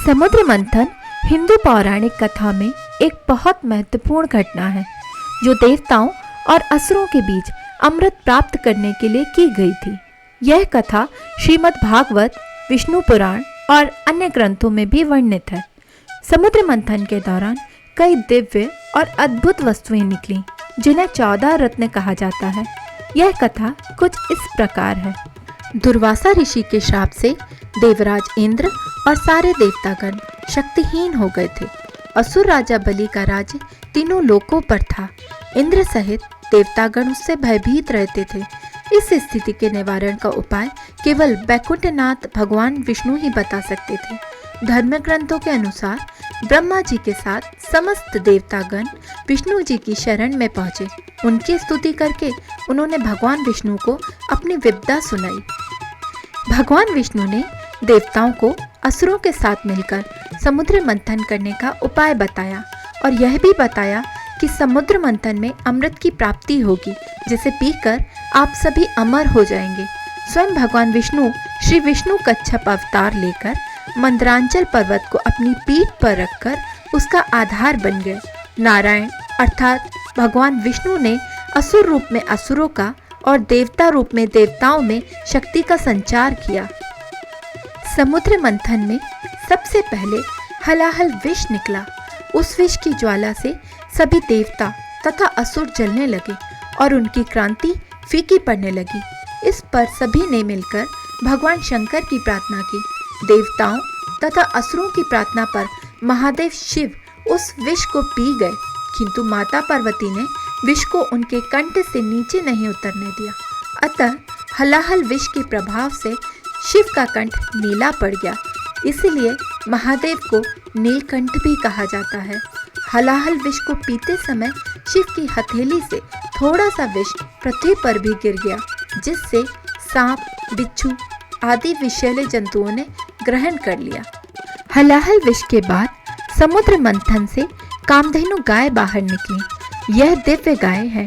समुद्र मंथन हिंदू पौराणिक कथा में एक बहुत महत्वपूर्ण घटना है जो देवताओं और असुरों के बीच अमृत प्राप्त करने के लिए की गई थी। यह कथा श्रीमद् भागवत, विष्णु पुराण और अन्य ग्रंथों में भी वर्णित है। समुद्र मंथन के दौरान कई दिव्य और अद्भुत वस्तुएं निकली जिन्हें 14 रत्न कहा जाता है। यह कथा कुछ इस प्रकार है। दुर्वासा ऋषि के श्राप से देवराज इंद्र और सारे देवतागण शक्तिहीन हो गए थे। असुर राजा बलि का राज्य तीनों लोकों पर था। इंद्र सहित देवतागण उससे भयभीत रहते थे। इस स्थिति के निवारण का उपाय केवल वैकुंठनाथ भगवान विष्णु ही बता सकते थे। धर्म ग्रंथों के अनुसार ब्रह्मा जी के साथ समस्त देवतागण विष्णु जी की शरण में पहुंचे। उनकी स्तुति करके उन्होंने भगवान विष्णु को अपनी विपदा सुनाई। भगवान विष्णु ने देवताओं को असुरों के साथ मिलकर समुद्र मंथन करने का उपाय बताया और यह भी बताया कि समुद्र मंथन में अमृत की प्राप्ति होगी जिसे पीकर आप सभी अमर हो जाएंगे। स्वयं भगवान विष्णु श्री विष्णु कच्छप अवतार लेकर मंदरांचल पर्वत को अपनी पीठ पर रखकर उसका आधार बन गए। नारायण अर्थात भगवान विष्णु ने असुर रूप में असुरों का और देवता रूप में देवताओं में शक्ति का संचार किया। समुद्र मंथन में सबसे पहले हलाहल विष निकला। उस विष की ज्वाला से सभी देवता तथा असुर जलने लगे और उनकी क्रांति फीकी पड़ने लगी। इस पर सभी ने मिलकर भगवान शंकर की प्रार्थना की। देवताओं तथा असुरों की प्रार्थना पर महादेव शिव उस विष को पी गए, किंतु माता पार्वती ने विष को उनके कंठ से नीचे नहीं उतरने दिया। अतः हलाहल विष के प्रभाव से शिव का कंठ नीला पड़ गया। इसलिए महादेव को नीलकंठ भी कहा जाता है। हलाहल विष को पीते समय शिव की हथेली से थोड़ा सा विष पृथ्वी पर भी गिर गया, जिससे सांप, बिच्छू आदि विषैले जंतुओं ने ग्रहण कर लिया। हलाहल विष के बाद समुद्र मंथन से कामधेनु गाय बाहर निकली। यह दिव्य गाय है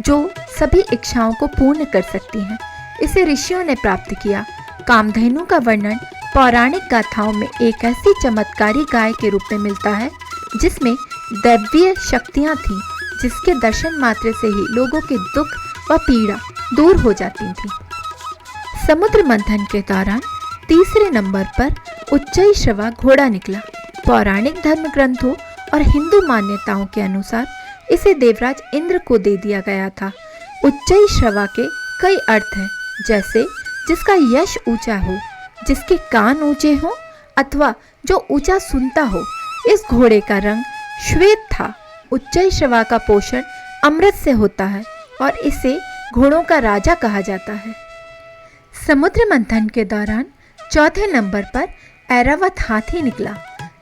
जो सभी इच्छाओं को पूर्ण कर सकती है। इसे ऋषियों ने प्राप्त किया। कामधेनु का वर्णन पौराणिक गाथाओं में एक ऐसी चमत्कारी गाय के रूप में मिलता है जिसमें दैवीय शक्तियां थीं, जिसके दर्शन मात्र से ही लोगों के दुख व पीड़ा दूर हो जाती थी। समुद्र मंथन के दौरान तीसरे नंबर पर उच्चैःश्रवा घोड़ा निकला। पौराणिक धर्म ग्रंथों और हिंदू मान्यताओं के अनुसार इसे देवराज इंद्र को दे दिया गया था। उच्चैःश्रवा के कई अर्थ हैं, जैसे जिसका यश ऊंचा हो, जिसके कान ऊंचे हो अथवा जो ऊंचा सुनता हो। इस घोड़े का रंग श्वेत था। उच्चैःश्रवा का पोषण अमृत से होता है और इसे घोड़ों का राजा कहा जाता है। समुद्र मंथन के दौरान चौथे नंबर पर ऐरावत हाथी निकला।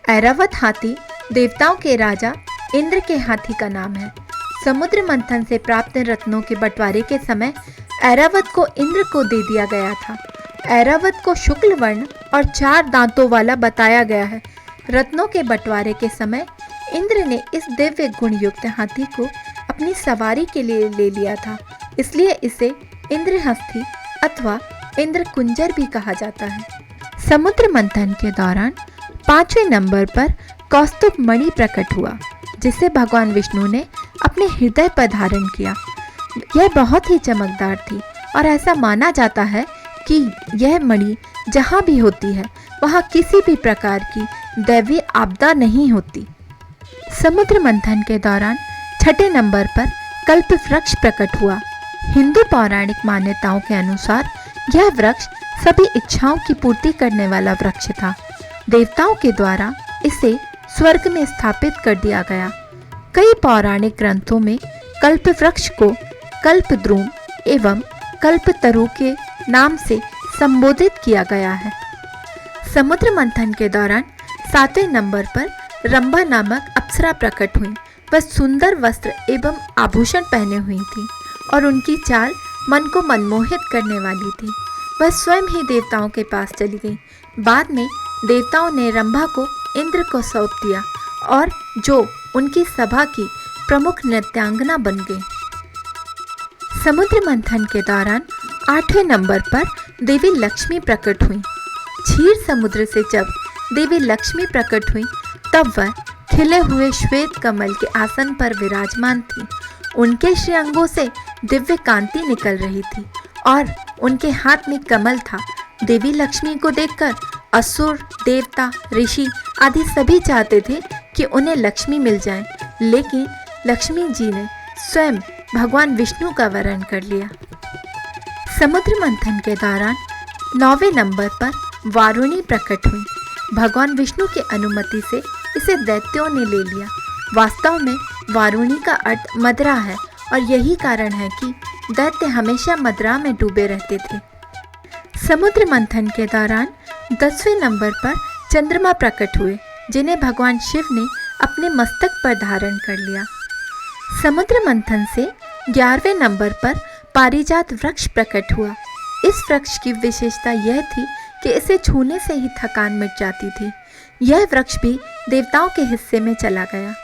ऐरावत हाथी देवताओं के राजा इंद्र के हाथी का नाम है। समुद्र मंथन से प्राप्त रत्नों के बंटवारे के समय ऐरावत को इंद्र को दे दिया गया था। ऐरावत को शुक्ल वर्ण और 4 दांतों वाला बताया गया है। रत्नों के बंटवारे के समय इंद्र ने इस दिव्य गुण युक्त हाथी को अपनी सवारी के लिए ले लिया था, इसलिए इसे इंद्रहस्थी अथवा इंद्र कुंजर भी कहा जाता है। समुद्र मंथन के दौरान 5वें नंबर पर कौस्तुभ मणि प्रकट हुआ, जिसे भगवान विष्णु ने अपने हृदय पर धारण किया। यह बहुत ही चमकदार थी और ऐसा माना जाता है कि यह मणि जहाँ भी होती है वहाँ किसी भी प्रकार की दैवीय आपदा नहीं होती। समुद्र मंथन के दौरान 6ठे नंबर पर कल्प वृक्ष प्रकट हुआ। हिंदू पौराणिक मान्यताओं के अनुसार यह वृक्ष सभी इच्छाओं की पूर्ति करने वाला वृक्ष था। देवताओं के द्वारा इसे स्वर्ग में स्थापित कर दिया गया। कई पौराणिक ग्रंथों में कल्प वृक्ष को कल्पद्रुम एवं कल्पतरु के नाम से संबोधित किया गया है। समुद्र मंथन के दौरान 7वें नंबर पर रंभा नामक अप्सरा प्रकट हुई। वह सुंदर वस्त्र एवं आभूषण पहने हुई थी और उनकी चाल मन को मनमोहित करने वाली थी। वह स्वयं ही देवताओं के पास चली गई। बाद में देवताओं ने रंभा को इंद्र को सौंप दिया और जो उनकी सभा की प्रमुख नृत्यांगना बन गई। समुद्र मंथन के दौरान 8वें नंबर पर देवी लक्ष्मी प्रकट हुई। क्षीर समुद्र से जब देवी लक्ष्मी प्रकट हुई तब वह खिले हुए श्वेत कमल के आसन पर विराजमान थी। उनके श्रीअंगों से दिव्य कांति निकल रही थी और उनके हाथ में कमल था। देवी लक्ष्मी को देखकर असुर, देवता, ऋषि आदि सभी चाहते थे कि उन्हें लक्ष्मी मिल जाए, लेकिन लक्ष्मी जी ने स्वयं भगवान विष्णु का वरण कर लिया। समुद्र मंथन के दौरान 9वें नंबर पर वारुणी प्रकट हुई। भगवान विष्णु की अनुमति से इसे दैत्यों ने ले लिया। वास्तव में वारुणी का अर्थ मदरा है और यही कारण है कि दैत्य हमेशा मदरा में डूबे रहते थे। समुद्र मंथन के दौरान 10वें नंबर पर चंद्रमा प्रकट हुए, जिन्हें भगवान शिव ने अपने मस्तक पर धारण कर लिया। समुद्र मंथन से 11वें नंबर पर पारिजात वृक्ष प्रकट हुआ। इस वृक्ष की विशेषता यह थी कि इसे छूने से ही थकान मिट जाती थी। यह वृक्ष भी देवताओं के हिस्से में चला गया।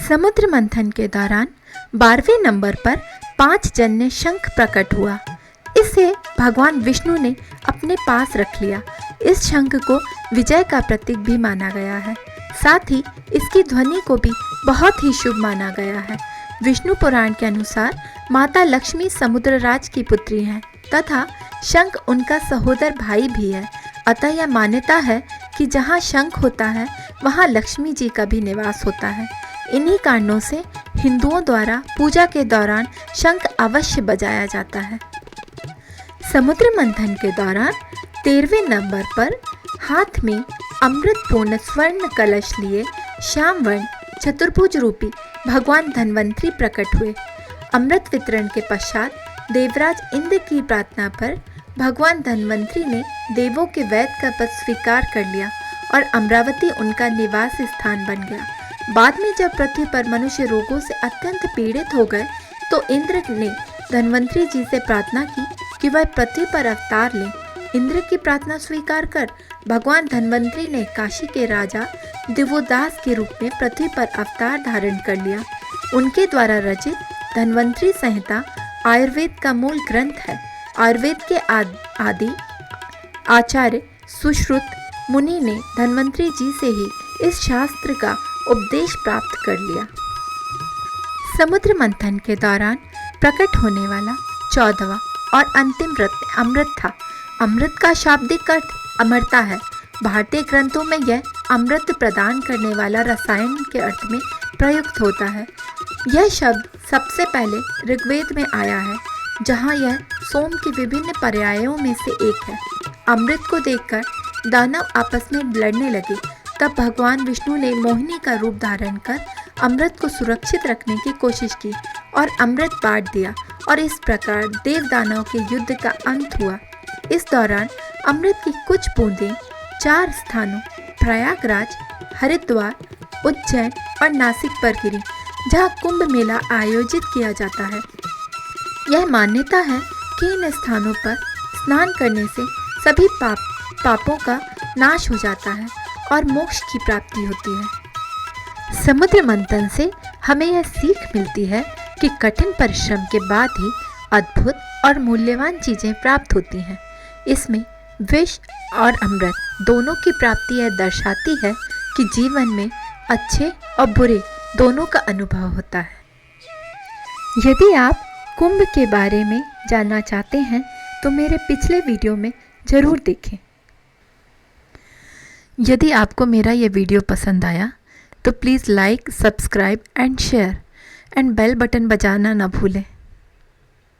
समुद्र मंथन के दौरान 12वें नंबर पर 5 जन्य शंख प्रकट हुआ। इसे भगवान विष्णु ने अपने पास रख लिया। इस शंख को विजय का प्रतीक भी माना गया है। साथ ही इसकी ध्वनि को भी बहुत ही शुभ माना गया है। विष्णु पुराण के अनुसार माता लक्ष्मी समुद्रराज की पुत्री हैं तथा शंख उनका सहोदर भाई भी है। अतः यह मान्यता है कि जहाँ शंख होता है वहाँ लक्ष्मी जी का भी निवास होता है। इन्हीं कारणों से हिंदुओं द्वारा पूजा के दौरान शंख अवश्य बजाया जाता है। समुद्र मंथन के दौरान 13वें नंबर पर हाथ में अमृतपूर्ण स्वर्ण कलश लिए श्याम वर्ण चतुर्भुज रूपी भगवान धन्वंतरी प्रकट हुए। अमृत वितरण के पश्चात देवराज इंद्र की प्रार्थना पर भगवान धन्वंतरी ने देवों के वैद का पद स्वीकार कर लिया और अमरावती उनका निवास स्थान बन गया। बाद में जब पृथ्वी पर मनुष्य रोगों से अत्यंत पीड़ित हो गए तो इंद्र ने धन्वंतरी जी से प्रार्थना की कि वह पृथ्वी पर अवतार लें। इंद्र की प्रार्थना स्वीकार कर भगवान धन्वंतरी ने काशी के राजा दिवोदास के रूप में पृथ्वी पर अवतार धारण कर लिया। उनके द्वारा रचित धन्वंतरी संहिता आयुर्वेद का मूल ग्रंथ है। आयुर्वेद के आदि आचार्य सुश्रुत मुनि ने धन्वंतरी जी से ही इस शास्त्र का उपदेश प्राप्त कर लिया। समुद्र मंथन के दौरान प्रकट होने वाला 14वां और अंतिम रत्न अमृत था। अमृत का शाब्दिक अर्थ अमरता है। भारतीय ग्रंथों में यह अमृत प्रदान करने वाला रसायन के अर्थ में प्रयुक्त होता है। यह शब्द सबसे पहले ऋग्वेद में आया है, जहाँ यह सोम के विभिन्न पर्यायों में से एक है। अमृत को देखकर दानव आपस में लड़ने लगे। तब भगवान विष्णु ने मोहिनी का रूप धारण कर अमृत को सुरक्षित रखने की कोशिश की और अमृत बांट दिया और इस प्रकार देव दानव के युद्ध का अंत हुआ। इस दौरान अमृत की कुछ बूंदें 4 स्थानों प्रयागराज, हरिद्वार, उज्जैन और नासिक पर गिरी, जहाँ कुंभ मेला आयोजित किया जाता है। यह मान्यता है कि इन स्थानों पर स्नान करने से सभी पापों का नाश हो जाता है और मोक्ष की प्राप्ति होती है। समुद्र मंथन से हमें यह सीख मिलती है कि कठिन परिश्रम के बाद ही अद्भुत और मूल्यवान चीज़ें प्राप्त होती हैं। इसमें विष और अमृत दोनों की प्राप्ति यह दर्शाती है कि जीवन में अच्छे और बुरे दोनों का अनुभव होता है। यदि आप कुंभ के बारे में जानना चाहते हैं तो मेरे पिछले वीडियो में ज़रूर देखें। यदि आपको मेरा ये वीडियो पसंद आया तो please like, subscribe and share and bell button बजाना ना भूलें।